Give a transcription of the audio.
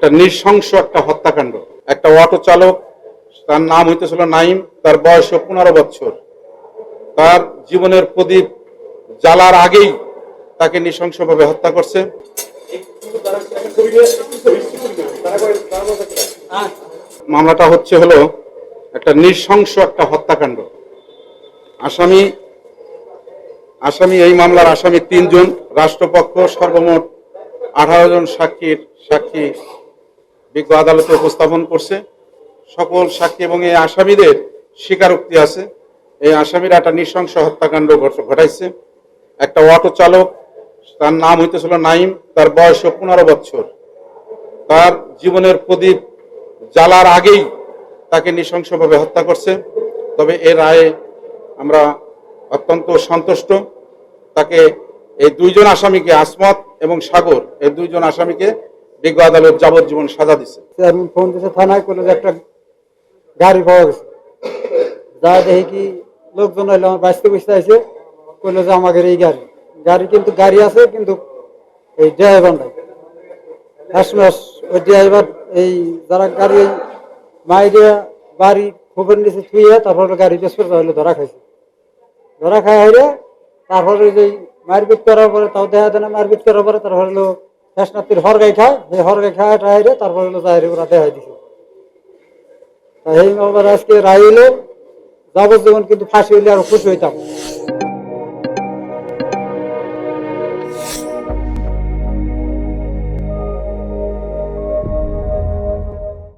একটা নৃশংস একটা হত্যাকাণ্ড। একটা অটো চালক, তার নাম হইতেছিল নাইম, তার বয়স 15 বছর। তার জীবনের প্রদীপ জ্বালার আগেই তাকে নৃশংসভাবে হত্যা করছে। মামলাটা হলো একটা নৃশংস একটা হত্যাকাণ্ড। আসামি এই মামলার আসামি 3 জন, রাষ্ট্রপক্ষ সর্বমোট 18 জন সাক্ষী বিজ্ঞ আদালতে উপস্থাপন করছে। সকল সাক্ষী এবং এই আসামিদের স্বীকারোক্তি আছে। এই আসামিরা একটা নৃশংস হত্যাকাণ্ড ঘটাইছে। একটা অটো চালক, তার নাম হইতেছিল নাইম, তার বয়স 15 বছর। তার জীবনের প্রদীপ জ্বালার আগেই তাকে নৃশংসভাবে হত্যা করছে। তবে এর রায়ে আমরা অত্যন্ত সন্তুষ্ট। তাকে এই 2 জন আসামিকে, আসমত এবং সাগর, এই 2 জন আসামিকে বিজ্ঞ আদালত যাবজ্জীবন সাজা দিচ্ছে। চেয়ারম্যান ফোন দিয়েছে থানায়, করলো যে একটা গাড়ি পাওয়া গেছে। যা দেখি কি লোকজন হইলো, আমার বাইসকে বসতে আছে, করলো যে আমাদের এই গাড়ি কিন্তু গাড়ি আছে, কিন্তু এই ড্রাইভার নাই। ওই ড্রাইভার এই যারা গাড়ি মাইরে বাড়ি খবর নিচে থুয়ে তারপর গাড়ি বেশ করে হইলো ধরা খাইছে। ধরা খাই হইলে তারপরে যে মারপিট করার পরে তাও দেখা দেয় না, মারপিট করার পরে তারপর হলো ফেসনাতির হরগাই খায়, সেই হরগাই খায় টাইরে তারপর হলো যাই ওরা দেখাই দিছে। এই আজকে রায় হইলো যাবজ্জীবন, কিন্তু ফাঁসি হইলে আরো খুশি হইতাম।